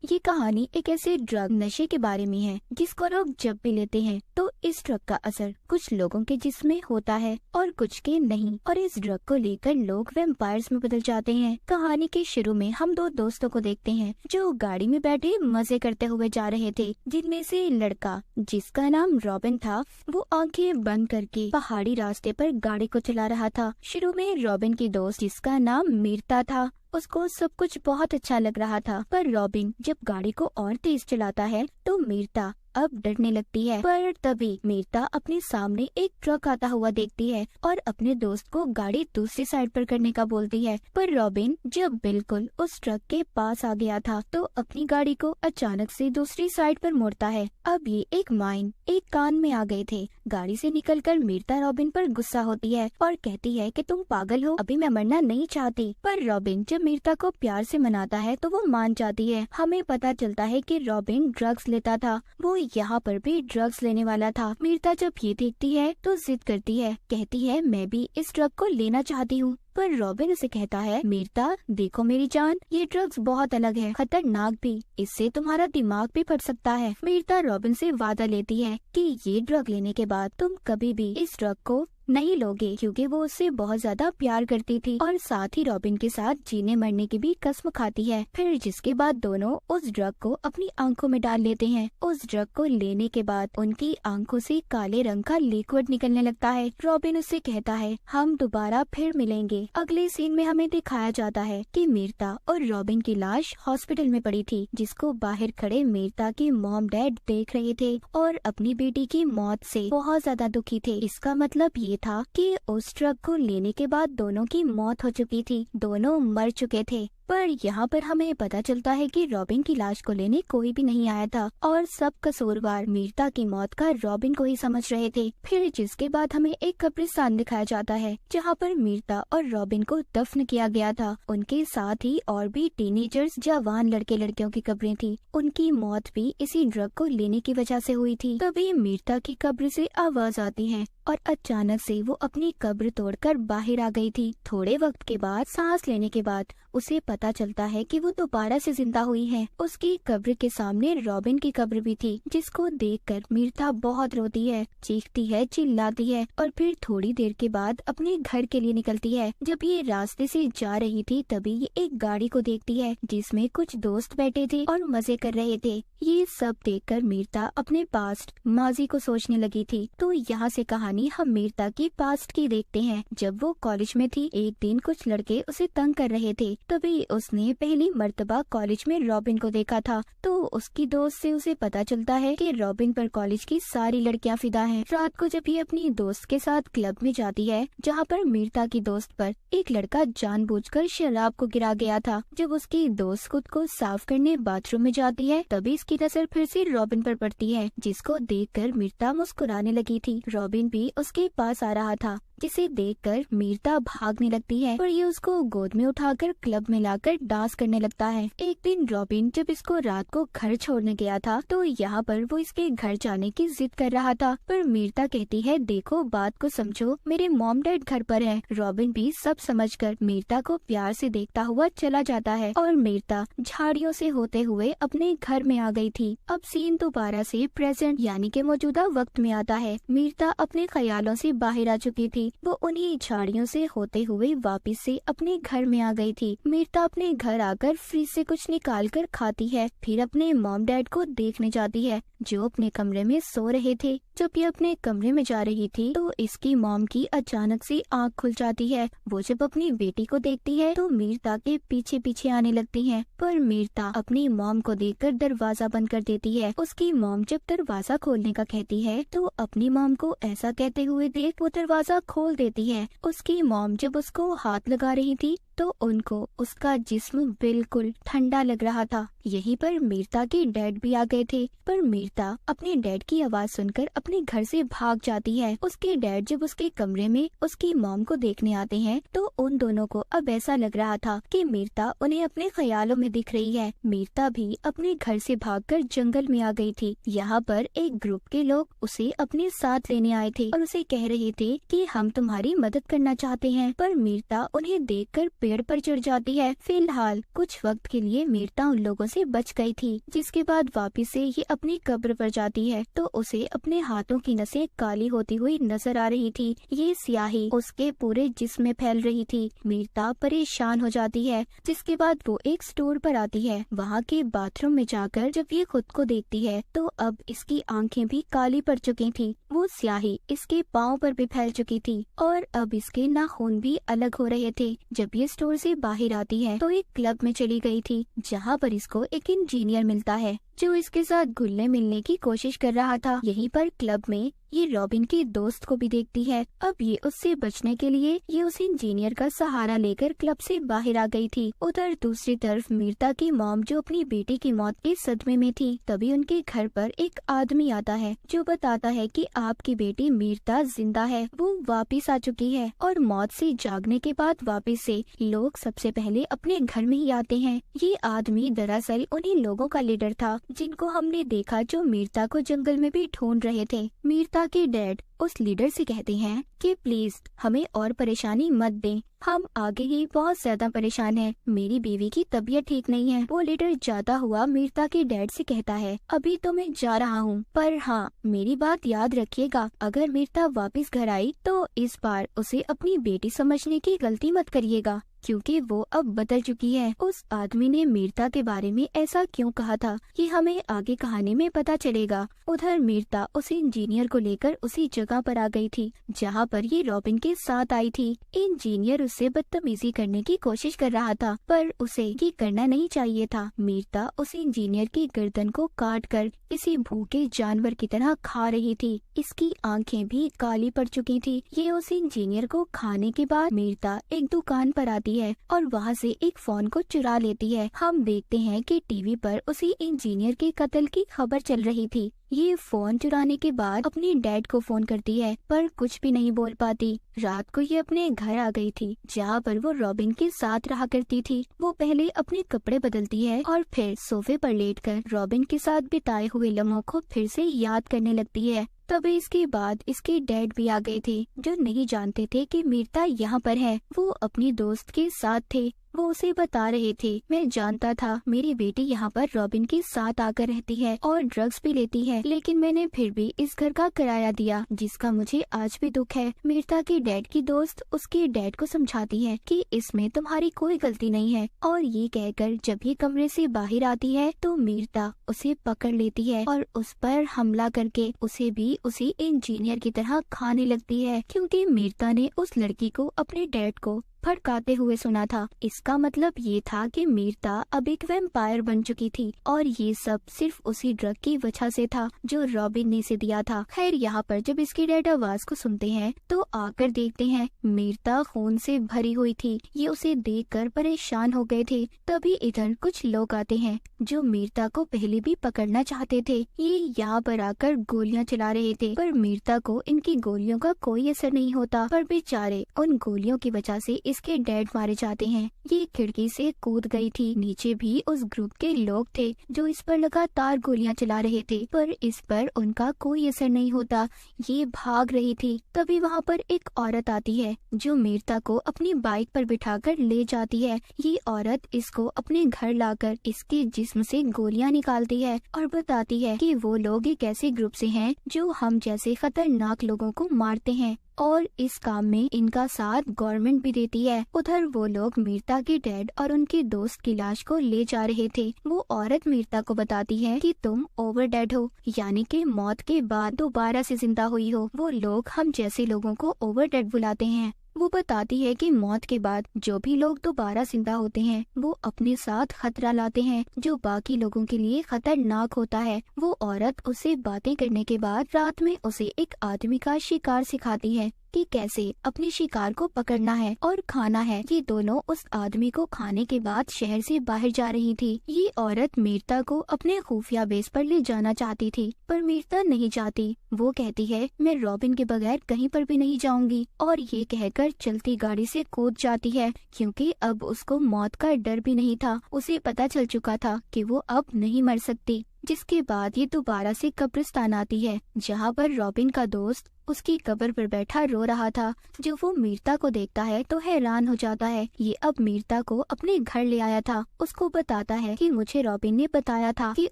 ये कहानी एक ऐसे ड्रग नशे के बारे में है जिसको लोग जब भी लेते हैं तो इस ड्रग का असर कुछ लोगों के जिस्म में होता है और कुछ के नहीं, और इस ड्रग को लेकर लोग वैम्पायर्स में बदल जाते हैं। कहानी के शुरू में हम दो दोस्तों को देखते हैं जो गाड़ी में बैठे मजे करते हुए जा रहे थे, जिनमें से लड़का जिसका नाम रॉबिन था वो आंखें बंद करके पहाड़ी रास्ते पर गाड़ी को चला रहा था। शुरू में रॉबिन की दोस्त जिसका नाम मीरता था, उसको सब कुछ बहुत अच्छा लग रहा था, पर रॉबिन जब गाड़ी को और तेज चलाता है तो मीरता अब डरने लगती है। पर तभी मीरता अपने सामने एक ट्रक आता हुआ देखती है और अपने दोस्त को गाड़ी दूसरी साइड पर करने का बोलती है। पर रॉबिन जब बिल्कुल उस ट्रक के पास आ गया था तो अपनी गाड़ी को अचानक से दूसरी साइड पर मोड़ता है। अब ये एक माइन एक कान में आ गए थे। गाड़ी से निकलकर मीरता रॉबिन पर गुस्सा होती है और कहती है कि तुम पागल हो, अभी मैं मरना नहीं चाहती। पर रॉबिन जब मीरता को प्यार से मनाता है तो वो मान जाती है। हमें पता चलता है कि रॉबिन ड्रग्स लेता था, वो यहाँ पर भी ड्रग्स लेने वाला था। मीरता जब ये देखती है तो जिद करती है, कहती है मैं भी इस ड्रग को लेना चाहती हूँ। पर रॉबिन उसे कहता है, मीरता देखो मेरी जान, ये ड्रग्स बहुत अलग है, खतरनाक भी, इससे तुम्हारा दिमाग भी फट सकता है। मीरता रॉबिन से वादा लेती है कि ये ड्रग लेने के बाद तुम कभी भी इस ड्रग को नहीं लोगे, क्योंकि वो उससे बहुत ज्यादा प्यार करती थी और साथ ही रॉबिन के साथ जीने मरने की भी कसम खाती है। फिर जिसके बाद दोनों उस ड्रग को अपनी आंखों में डाल लेते हैं। उस ड्रग को लेने के बाद उनकी आंखों से काले रंग का लिक्विड निकलने लगता है। रॉबिन उससे कहता है हम दोबारा फिर मिलेंगे। अगले सीन में हमें दिखाया जाता है कि मीरता और रॉबिन की लाश हॉस्पिटल में पड़ी थी, जिसको बाहर खड़े मीरता के मॉम डैड देख रहे थे और अपनी बेटी की मौत से बहुत ज्यादा दुखी थे। इसका मतलब ये था कि उस ट्रक को लेने के बाद दोनों की मौत हो चुकी थी, दोनों मर चुके थे। पर यहाँ पर हमें पता चलता है कि रॉबिन की लाश को लेने कोई भी नहीं आया था और सब कसूरवार मीरता की मौत का रॉबिन को ही समझ रहे थे। फिर जिसके बाद हमें एक कब्रिस्तान दिखाया जाता है जहाँ पर मीरता और रॉबिन को दफन किया गया था। उनके साथ ही और भी टीनेजर्स जवान लड़के लड़कियों की कब्रें थी। उनकी मौत भी इसी ड्रग को लेने की वजह से हुई थी। तभी मीरता की कब्र से आवाज आती है और अचानक से वो अपनी कब्र तोड़कर बाहर आ गई थी। थोड़े वक्त के बाद सांस लेने के बाद उसे पता चलता है कि वो दोबारा से जिंदा हुई है। उसकी कब्र के सामने रॉबिन की कब्र भी थी, जिसको देखकर मीरता बहुत रोती है, चीखती है, चिल्लाती है और फिर थोड़ी देर के बाद अपने घर के लिए निकलती है। जब ये रास्ते से जा रही थी तभी ये एक गाड़ी को देखती है जिसमें कुछ दोस्त बैठे थे और मजे कर रहे थे। ये सब देखकर मीरता अपने पास्ट माजी को सोचने लगी थी। तो यहाँ से कहानी हम मीरता की पास्ट की देखते हैं। जब वो कॉलेज में थी, एक दिन कुछ लड़के उसे तंग कर रहे थे, तभी उसने पहली मर्तबा कॉलेज में रॉबिन को देखा था। तो उसकी दोस्त से उसे पता चलता है कि रॉबिन पर कॉलेज की सारी लड़कियां फिदा हैं। रात को जब ये अपनी दोस्त के साथ क्लब में जाती है जहाँ पर मीरता की दोस्त पर एक लड़का जानबूझकर शराब को गिरा गया था, जब उसकी दोस्त खुद को साफ करने बाथरूम में जाती है तभी इसकी नजर फिर से रॉबिन पर पड़ती है, जिसको देखकर मीरता मुस्कुराने लगी थी। रॉबिन भी उसके पास आ रहा था, जिसे देखकर मीरता भागने लगती है और ये उसको गोद में उठाकर क्लब में लाकर डांस करने लगता है। एक दिन रॉबिन जब इसको रात को घर छोड़ने गया था तो यहाँ पर वो इसके घर जाने की जिद कर रहा था, पर मीरता कहती है देखो बात को समझो, मेरे मॉम डैड घर पर है। रॉबिन भी सब समझकर मीरता को प्यार से देखता हुआ चला जाता है और मीरता झाड़ियों से होते हुए अपने घर में आ गई थी। अब सीन दोबारा से प्रेजेंट यानी के मौजूदा वक्त में आता है। मीरता अपने ख्यालों से बाहर आ चुकी थी, वो उन्हीं झाड़ियों से होते हुए वापस से अपने घर में आ गई थी। मीरता अपने घर आकर फ्रिज से कुछ निकाल कर खाती है, फिर अपने मॉम डैड को देखने जाती है जो अपने कमरे में सो रहे थे। जब ये अपने कमरे में जा रही थी तो इसकी मॉम की अचानक से आँख खुल जाती है। वो जब अपनी बेटी को देखती है तो मीरता के पीछे पीछे आने लगती है, पर मीरता अपनी मॉम को देखकर दरवाजा बंद कर देती है। उसकी मॉम जब दरवाजा खोलने का कहती है तो अपनी मॉम को ऐसा कहते हुए देख वो दरवाजा खोल देती है। उसकी मॉम जब उसको हाथ लगा रही थी तो उनको उसका जिस्म बिल्कुल ठंडा लग रहा था। यहीं पर मीरता के डैड भी आ गए थे, पर मीरता अपने डैड की आवाज सुनकर अपने घर से भाग जाती है। उसके डैड जब उसके कमरे में उसकी मॉम को देखने आते हैं तो उन दोनों को अब ऐसा लग रहा था कि मीरता उन्हें अपने ख्यालों में दिख रही है। मीरता भी अपने घर से भागकर जंगल में आ गई थी। यहाँ पर एक ग्रुप के लोग उसे अपने साथ लेने आए थे और उसे कह रहे थे कि हम तुम्हारी मदद करना चाहते हैं, पर मीरता उन्हें देखकर पेड़ पर चढ़ जाती है। फिलहाल कुछ वक्त के लिए मीरता उन लोगों से बच गई थी, जिसके बाद वापिस से ये अपनी कब्र पर जाती है तो उसे अपने हाथों की नसें काली होती हुई नजर आ रही थी। ये स्याही उसके पूरे जिस्म में फैल रही थी। मीरता परेशान हो जाती है, जिसके बाद वो एक स्टोर पर आती है। वहाँ के बाथरूम में जाकर जब ये खुद को देखती है तो अब इसकी आंखें भी काली पड़ चुकी थी। वो स्याही इसके पाँव पर भी फैल चुकी थी और अब इसके नाखून भी अलग हो रहे थे। जब ये स्टोर से बाहर आती है तो एक क्लब में चली गई थी, जहाँ पर इसको एक इंजीनियर मिलता है जो इसके साथ घुलने मिलने की कोशिश कर रहा था। यहीं पर क्लब में ये रॉबिन के दोस्त को भी देखती है। अब ये उससे बचने के लिए ये उस इंजीनियर का सहारा लेकर क्लब से बाहर आ गई थी। उधर दूसरी तरफ मीरता की मॉम जो अपनी बेटी की मौत के सदमे में थी, तभी उनके घर पर एक आदमी आता है जो बताता है कि आपकी बेटी मीरता जिंदा है, वो वापिस आ चुकी है। और मौत से जागने के बाद वापिस से लोग सबसे पहले अपने घर में ही आते हैं। ये आदमी दरअसल उन्हीं लोगों का लीडर था जिनको हमने देखा जो मीरता को जंगल में भी ढूंढ रहे थे। मीरता के डैड उस लीडर से कहते हैं कि प्लीज हमें और परेशानी मत दें, हम आगे ही बहुत ज्यादा परेशान हैं। मेरी बीवी की तबीयत ठीक नहीं है। वो लीडर जाता हुआ मीरता के डैड से कहता है, अभी तो मैं जा रहा हूँ, पर हाँ मेरी बात याद रखिएगा, अगर मीरता वापस घर आई तो इस बार उसे अपनी बेटी समझने की गलती मत करिएगा, क्योंकि वो अब बदल चुकी है। उस आदमी ने मीरता के बारे में ऐसा क्यों कहा था, ये हमें आगे कहानी में पता चलेगा। उधर मीरता उस इंजीनियर को लेकर उसी जगह पर आ गई थी जहाँ पर ये रॉबिन के साथ आई थी। इंजीनियर उससे बदतमीजी करने की कोशिश कर रहा था, पर उसे ये करना नहीं चाहिए था। मीरता उस इंजीनियर की गर्दन को काट कर किसी भूखे जानवर की तरह खा रही थी। इसकी आंखें भी काली पड़ चुकी थी। ये उस इंजीनियर को खाने के बाद मीरता एक दुकान पर आती है और वहाँ से एक फोन को चुरा लेती है। हम देखते हैं कि टीवी पर उसी इंजीनियर के कत्ल की खबर चल रही थी। ये फोन चुराने के बाद अपने डैड को फोन करती है, पर कुछ भी नहीं बोल पाती। रात को ये अपने घर आ गई थी जहाँ पर वो रॉबिन के साथ रहा करती थी। वो पहले अपने कपड़े बदलती है और फिर सोफे पर लेटकर रॉबिन के साथ बिताए हुए लम्हों को फिर से याद करने लगती है। तभी इसके बाद इसके डैड भी आ गए थे जो नहीं जानते थे कि मीरता यहाँ पर है। वो अपनी दोस्त के साथ थे। वो उसे बता रहे थे, मैं जानता था मेरी बेटी यहाँ पर रॉबिन के साथ आकर रहती है और ड्रग्स भी लेती है, लेकिन मैंने फिर भी इस घर का किराया दिया, जिसका मुझे आज भी दुख है। मीरता के डैड की दोस्त उसके डैड को समझाती है कि इसमें तुम्हारी कोई गलती नहीं है, और ये कहकर जब ये कमरे से बाहर आती है तो मीरता उसे पकड़ लेती है और उस पर हमला करके उसे भी उसी इंजीनियर की तरह खाने लगती है, क्योंकि मीरता ने उस लड़की को अपने डैड को फड़काते हुए सुना था। इसका मतलब ये था कि मीरता अब एक वैम्पायर बन चुकी थी और ये सब सिर्फ उसी ड्रग की वजह से था जो रॉबिन ने इसे दिया था। खैर यहाँ पर जब इसके डैड आवाज को सुनते हैं तो आकर देखते हैं मीरता खून से भरी हुई थी। ये उसे देखकर परेशान हो गए थे। तभी इधर कुछ लोग आते हैं जो मीरता को पहले भी पकड़ना चाहते थे। ये यहाँ पर आकर गोलियां चला रहे थे, पर मीरता को इनकी गोलियों का कोई असर नहीं होता। पर बेचारे उन गोलियों की वजह से इसके डैड मारे जाते हैं। ये खिड़की से कूद गई थी। नीचे भी उस ग्रुप के लोग थे जो इस पर लगातार गोलियां चला रहे थे, पर इस पर उनका कोई असर नहीं होता। ये भाग रही थी। तभी वहाँ पर एक औरत आती है जो मीरता को अपनी बाइक पर बिठाकर ले जाती है। ये औरत इसको अपने घर लाकर इसके जिस्म से गोलियां निकालती है और बताती है कि वो लोग एक ऐसे ग्रुप से हैं जो हम जैसे खतरनाक लोगों को मारते हैं और इस काम में इनका साथ गवर्नमेंट भी देती है। उधर वो लोग मीरता के डैड और उनके दोस्त की लाश को ले जा रहे थे। वो औरत मीरता को बताती है कि तुम ओवर डेड हो, यानी कि मौत के बाद दोबारा से जिंदा हुई हो। वो लोग हम जैसे लोगों को ओवर डेड बुलाते हैं। वो बताती है कि मौत के बाद जो भी लोग दोबारा जिंदा होते हैं वो अपने साथ खतरा लाते हैं जो बाकी लोगों के लिए खतरनाक होता है। वो औरत उससे बातें करने के बाद रात में उसे एक आदमी का शिकार सिखाती है कि कैसे अपने शिकार को पकड़ना है और खाना है। ये दोनों उस आदमी को खाने के बाद शहर से बाहर जा रही थी। ये औरत मीरता को अपने खुफिया बेस पर ले जाना चाहती थी, पर मीरता नहीं चाहती। वो कहती है मैं रॉबिन के बगैर कहीं पर भी नहीं जाऊंगी, और ये कहकर चलती गाड़ी से कूद जाती है, क्योंकि अब उसको मौत का डर भी नहीं था। उसे पता चल चुका था कि वो अब नहीं मर सकती। जिसके बाद ये दोबारा से कब्रिस्तान आती है, जहाँ पर रॉबिन का दोस्त उसकी कब्र पर बैठा रो रहा था। जब वो मीरता को देखता है तो हैरान हो जाता है। ये अब मीरता को अपने घर ले आया था। उसको बताता है कि मुझे रॉबिन ने बताया था कि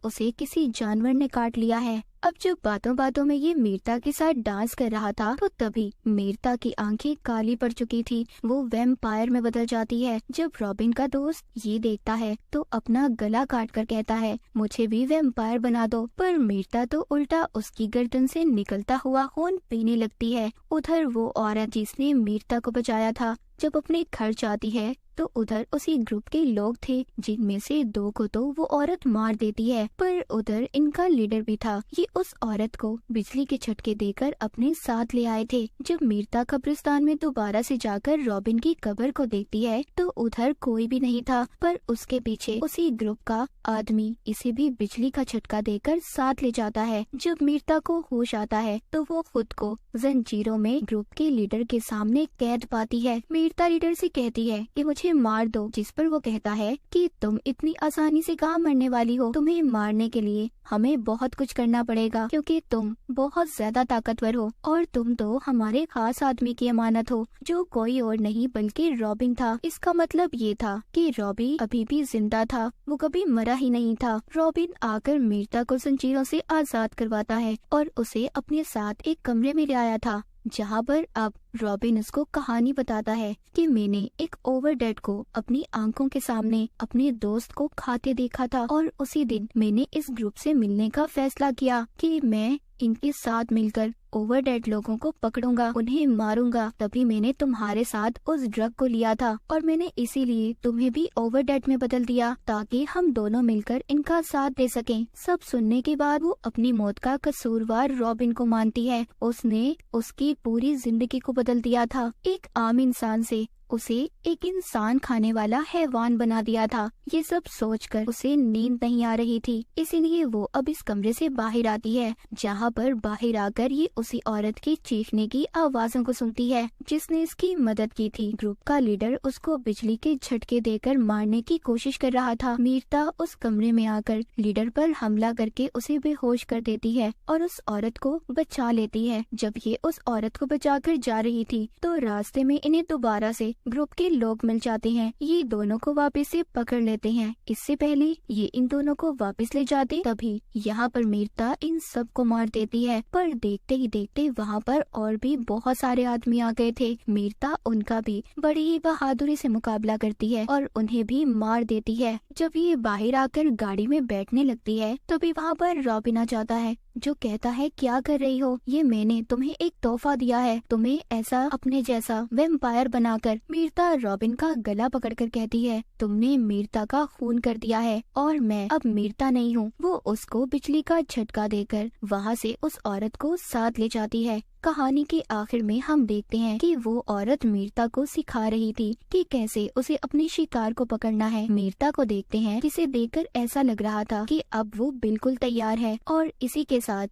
उसे किसी जानवर ने काट लिया है। अब जब बातों बातों में ये मीरता के साथ डांस कर रहा था तो तभी मीरता की आंखें काली पड़ चुकी थी। वो वैम्पायर में बदल जाती है। जब रॉबिन का दोस्त ये देखता है तो अपना गला काट कर कहता है, मुझे भी वैम्पायर बना दो। पर मीरता तो उल्टा उसकी गर्दन से निकलता हुआ खून पीने लगती है। उधर वो औरत जिसने मीरता को बचाया था जब अपने घर जाती है तो उधर उसी ग्रुप के लोग थे, जिनमें से 2 को तो वो औरत मार देती है। पर उधर इनका लीडर भी था। ये उस औरत को बिजली के झटके देकर अपने साथ ले आए थे। जब मीरता कब्रिस्तान में दोबारा से जाकर रॉबिन की कब्र को देखती है तो उधर कोई भी नहीं था, पर उसके पीछे उसी ग्रुप का आदमी इसे भी बिजली का झटका देकर साथ ले जाता है। जब मीरता को होश आता है तो वो खुद को जंजीरों में ग्रुप के लीडर के सामने कैद पाती है। मीरता लीडर से कहती है कि मुझे मार दो, जिस पर वो कहता है कि तुम इतनी आसानी से कहाँ मरने वाली हो। तुम्हें मारने के लिए हमें बहुत कुछ करना पड़ेगा, क्योंकि तुम बहुत ज्यादा ताकतवर हो और तुम तो हमारे खास आदमी की अमानत हो, जो कोई और नहीं बल्कि रॉबिन था। इसका मतलब ये था कि रॉबिन अभी भी जिंदा था, वो कभी मरा ही नहीं था। रॉबिन आकर मीरता को जंजीरों से आजाद करवाता है और उसे अपने साथ एक कमरे में ले आया था, जहाँ पर अब रॉबिन उसको कहानी बताता है कि मैंने एक ओवरडेड को अपनी आंखों के सामने अपने दोस्त को खाते देखा था और उसी दिन मैंने इस ग्रुप से मिलने का फैसला किया कि मैं इनके साथ मिलकर ओवरडेड लोगों को पकड़ूंगा, उन्हें मारूंगा। तभी मैंने तुम्हारे साथ उस ड्रग को लिया था और मैंने इसीलिए तुम्हें भी ओवरडेड में बदल दिया ताकि हम दोनों मिलकर इनका साथ दे सकें। सब सुनने के बाद वो अपनी मौत का कसूरवार रॉबिन को मानती है। उसने उसकी पूरी जिंदगी को बदल दिया था। एक आम इंसान से उसे एक इंसान खाने वाला हैवान बना दिया था। ये सब सोचकर उसे नींद नहीं आ रही थी, इसीलिए वो अब इस कमरे से बाहर आती है, जहाँ पर बाहर आकर ये उसी औरत की चीखने की आवाजों को सुनती है जिसने इसकी मदद की थी। ग्रुप का लीडर उसको बिजली के झटके देकर मारने की कोशिश कर रहा था। मीरता उस कमरे में आकर लीडर पर हमला करके उसे बेहोश कर देती है और उस औरत को बचा लेती है। जब ये उस औरत को बचाकर जा रही थी तो रास्ते में इन्हें दोबारा से ग्रुप के लोग मिल जाते हैं। ये दोनों को वापस से पकड़ लेते हैं। इससे पहले ये इन दोनों को वापस ले जाते तभी यहाँ पर मीरता इन सब को मार देती है। पर देखते ही देखते वहाँ पर और भी बहुत सारे आदमी आ गए थे। मीरता उनका भी बड़ी ही बहादुरी से मुकाबला करती है और उन्हें भी मार देती है। जब ये बाहर आकर गाड़ी में बैठने लगती है तभी वहाँ पर रॉबिन आ जाता है, जो कहता है क्या कर रही हो, ये मैंने तुम्हें एक तोहफा दिया है, तुम्हें ऐसा अपने जैसा वैम्पायर बनाकर। मीरता रॉबिन का गला पकड़कर कहती है, तुमने मीरता का खून कर दिया है और मैं अब मीरता नहीं हूँ। वो उसको बिजली का झटका देकर वहाँ से उस औरत को साथ ले जाती है। कहानी के आखिर में हम देखते हैं कि वो औरत मीरता को सिखा रही थी कि कैसे उसे अपने शिकार को पकड़ना है। मीरता को देखते हैं जिसे देखकर ऐसा लग रहा था कि अब वो बिल्कुल तैयार है और इसी के साथ